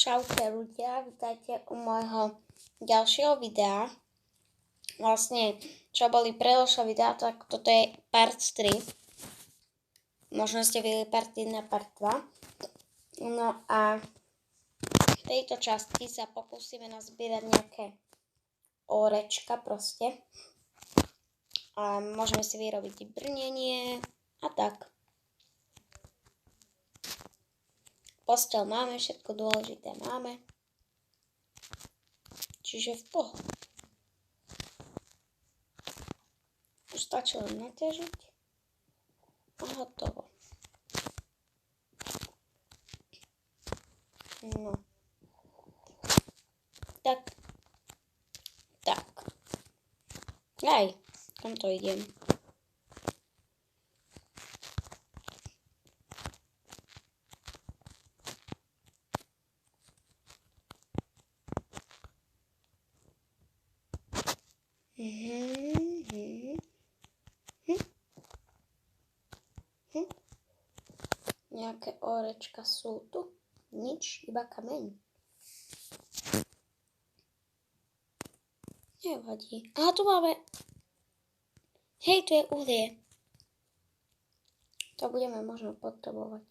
Čaute ľudia, vítajte u môjho ďalšieho videa. Vlastne, čo boli predošlé videa, tak toto je part 3. Možno ste videli part 1 a part 2. No a v tejto časti sa pokúsime nazbierať nejaké orečka proste. A môžeme si vyrobiť brnenie a tak. Posteľ máme, všetko dôležité máme. Čiže v pohode. Už stačí len naťažiť a hotovo. No. Tak. Aj, kam to idem? Nejaké orečka sú tu? Nič, iba kameň. Nevadí. Aha, tu máme. Hej, tu je uhlie. To budeme možno potrebovať.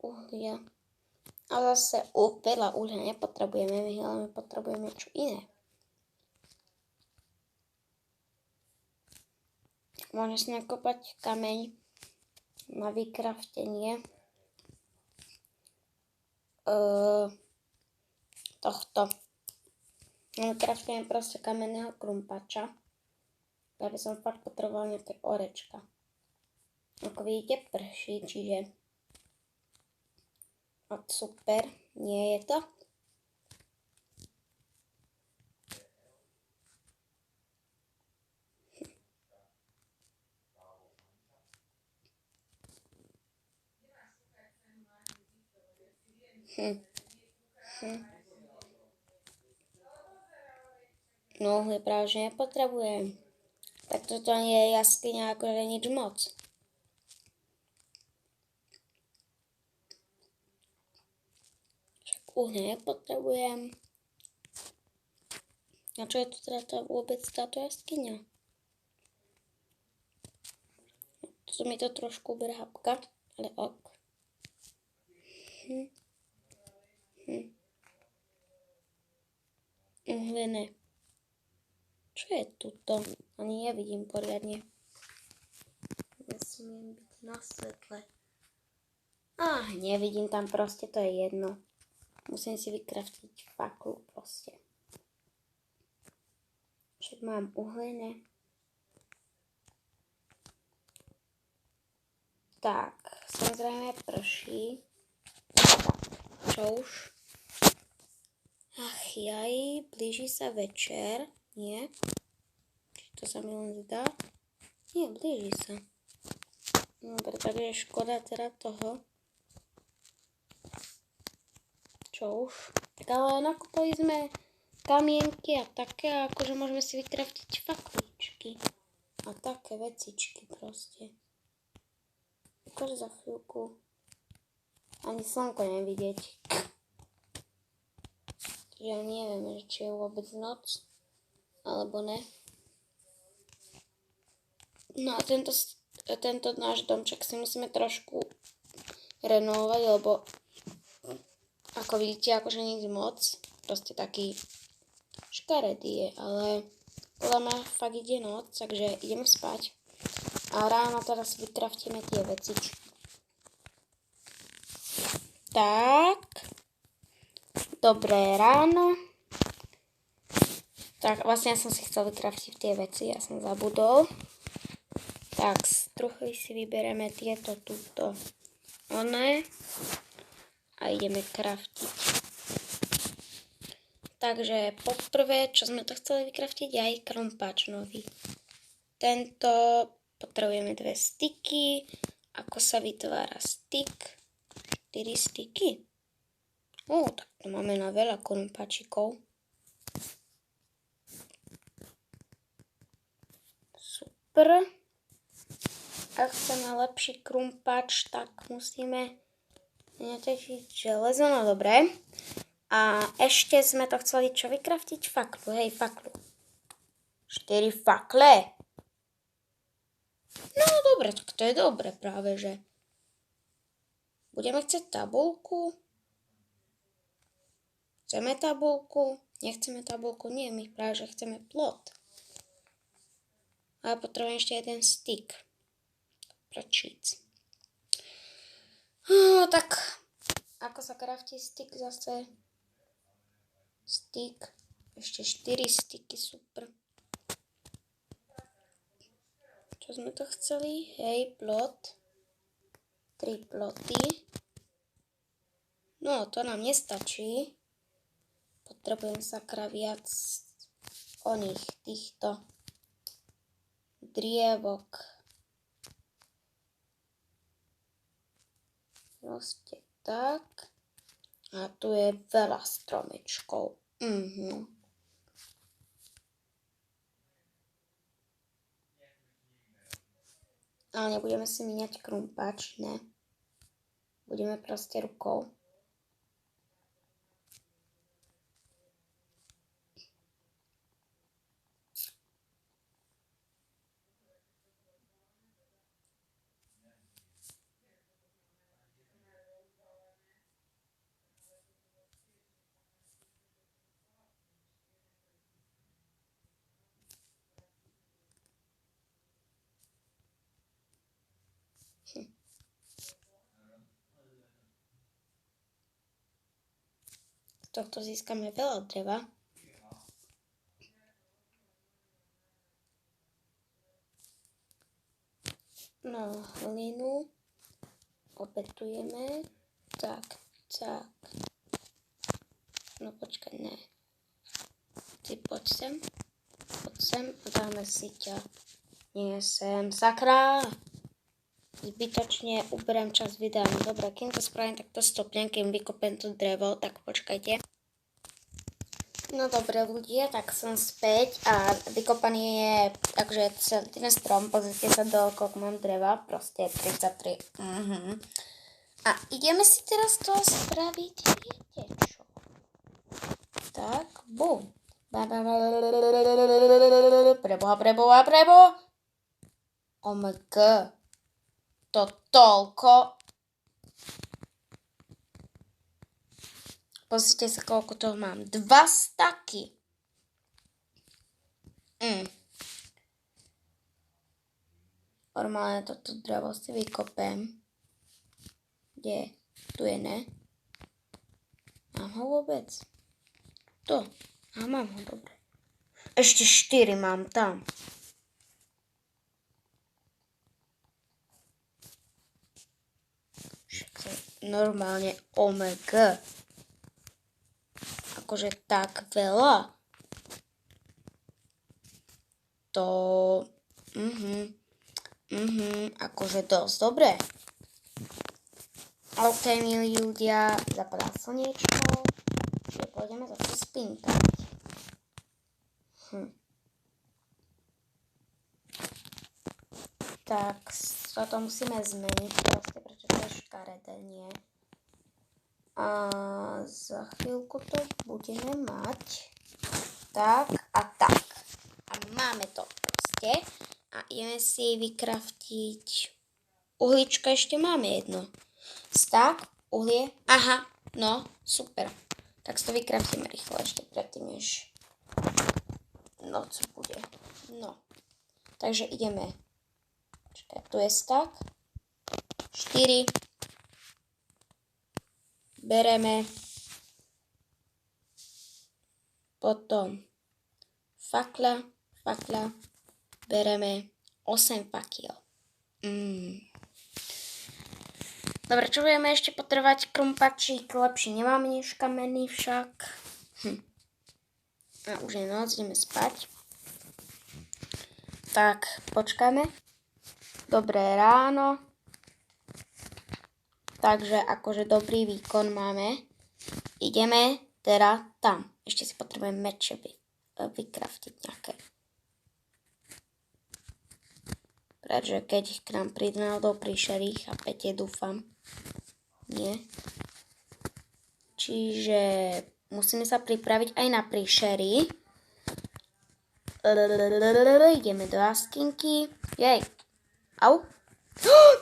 Uhlia. A zase veľa uhlia nepotrebujeme, ale potrebujeme niečo iné. Môžeme si nakopať kameň na vykraftenie tohto. Vykraftenie proste kamenného krumpača. Ja by som fakt potreboval nejaké orečka. Ako vidíte, prší, čiže super, nie je to. No, uhlie práve že nepotrebujem. Tak toto nie je jaskyňa, akože nič moc. Však uhlie nepotrebujem. A čo je tu teda vôbec táto jaskyňa? Tu mi to trošku brhápka, ale ok. Uhlené. Čo je tuto? Ani nevidím poriadne. Nesmiem byť na svetle. Nevidím tam proste, to je jedno. Musím si vykraftiť faklu proste. Však mám uhlené. Tak, samozrejme prší. Čo už? Blíži sa večer. Nie? Či to sa mi len zdá? Nie, blíži sa. Dobre, takže je škoda teda toho. Čo už? Tak ale nakúpali sme kamienky a také, akože môžeme si vykraftiť fakličky. A také vecičky proste. Akože za chvíľku ani slnko nevidieť. Čiže ja neviem, či je vôbec noc, alebo ne. No a tento náš domček si musíme trošku renovovať, lebo ako vidíte, akože nič moc. Proste taký škaredý je, ale podľa mňa fakt ide noc, takže ideme spať. A ráno teraz vykraftíme tie vecičky. Tak. Dobré ráno. Tak, vlastne ja som si chcel vykraftiť tie veci, ja som zabudol. Tak, z truchy si vyberieme tieto túto oné a ideme kraftiť. Takže poprvé, čo sme to chceli vykraftiť, aj krumpač nový. Tento potrebujeme 2 styky. Ako sa vytvára styk? 4 styky. Tak to máme na veľa krumpačikov. super. Ak chceme lepší krumpač, tak musíme natočiť železo, no dobre. A ešte sme to chceli čo vykraftiť? Faklu, hej, faklu. 4 fakle. No dobre, tak to je dobre práve, že. Budeme chcieť tabuľku? Chceme tabuľku? Nechceme tabuľku? Nie, my práve, že chceme plot. Ale potrebujem ešte jeden stick. Pre cheats. Tak, ako sa kraftí stick zase? Stick. Ešte 4 sticky, super. Čo sme to chceli? Hej, plot. 3 ploty. No, to nám nestačí. Potrebujem sakra viac týchto drievok. Proste tak. A tu je veľa stromečkov. Ale nebudeme si míňať krumpač, ne. Budeme proste rukou. Z tohto získame veľa dreva. No, hlinu obetujeme. Tak. No počkaj, ne. Ty poď sem a dáme si ťa. Nie sem, sakra! Zbytočne uberiem čas videa. Dobre, kým to spravím, tak to stopnem, kým vykopem to drevo, tak počkajte. No dobre ľudia, tak som späť a vykopaný je takže celý ten strom, pozrite sa do koľko mám dreva, proste 33. A ideme si teraz to spraviť, viete čo? Tak, bum. Preboha. OMG. To toľko. Pozrite sa, koľko toho mám. 2 staky. Normálne toto drevo si vykopem. Kde je? Tu je, ne? Mám ho vôbec? Tu. A mám ho, dobre. Ešte 4 mám tam. Normálne OMG. Akože tak veľa. To... akože dosť dobre. OK, milí ľudia, zapadá slniečko. Čiže pôjdeme zase spinkať. Tak, to musíme zmeniť proste, prečo to je škaredé, nie? A za chvíľku to budeme mať tak a tak. A máme to proste. A ideme si vykraftiť uhličko, ešte máme jedno. Sták, uhlie, aha, no, super. Tak si to vykraftíme rýchlo ešte predtým, než noc bude. No, takže ideme. Počkaj, tu je sták. 4. Bereme. Potom fakla. Bereme 8 fakiel. Dobre, čo budeme ešte potrebovať? Krumpačík, lepší nemám než kamenný však. A už je noc, ideme spať. Tak, počkáme. Dobré ráno. Takže akože dobrý výkon máme. Ideme teda tam. Ešte si potrebujem meče vykraftiť nejaké. že keď k nám príde náhodou príšerí, chápete, dúfam. Nie. Čiže musíme sa pripraviť aj na príšery. Ideme do jaskinky. Jej. Au.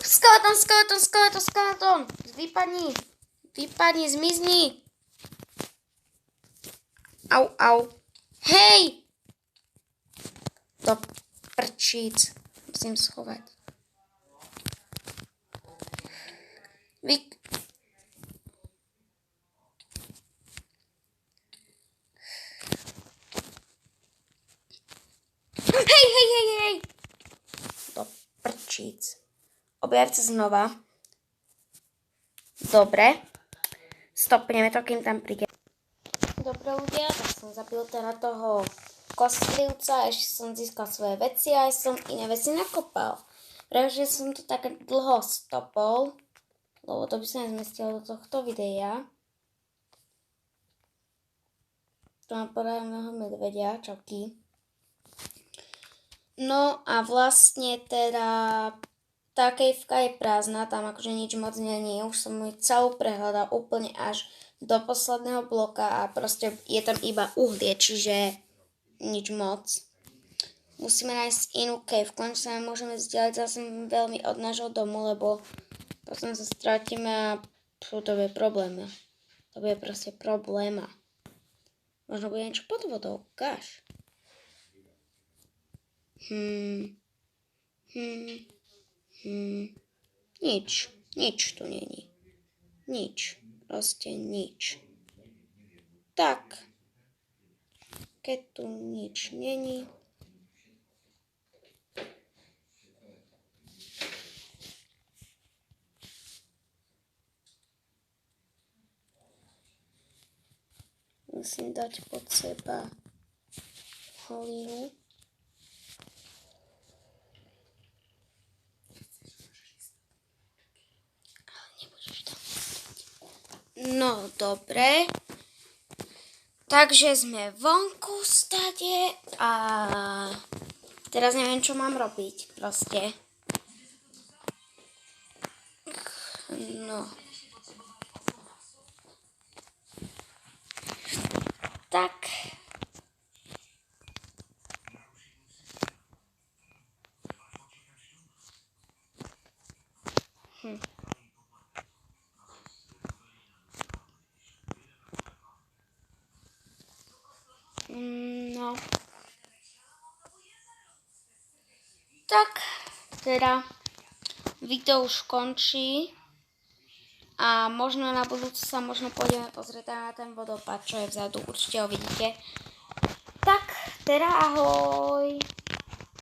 Skeleton. Vypadni, zmizni. Au. Hej. Do prčíc. Musím schovať. Hej. Do prčíc. Objav sa znova. Dobre. Stopneme to, kým tam príde. Dobre ľudia, tak som zabil teda toho kostlivca, ešte som získal svoje veci a aj som iné veci nakopal. Pretože som to tak dlho stopol, lebo to by sa nezmestilo do tohto videa. Tu mám poradného medvedia, čauky. No a vlastne teda tá kejvka je prázdna, tam akože nič moc není, už som ju celú prehľadal úplne až do posledného bloka a proste je tam iba uhlie, čiže nič moc. Musíme nájsť inú kejvku, len sa môžeme vzdialiť zase veľmi od nášho domu, lebo potom sa stratíme a to bude problém. To bude proste probléma. Možno bude niečo pod vodou, ukáž. Nič tu není. Proste nič. Tak. Keď tu nič není. Musím dať pod seba hlinu. No, dobre. Takže sme vonku stade a teraz neviem, čo mám robiť, proste. No. Tak. No. Tak, teda video už končí a možno na budúce sa pôjdeme pozrieť na ten vodopád, čo je vzadu, určite ho vidíte. Tak, teda ahoj.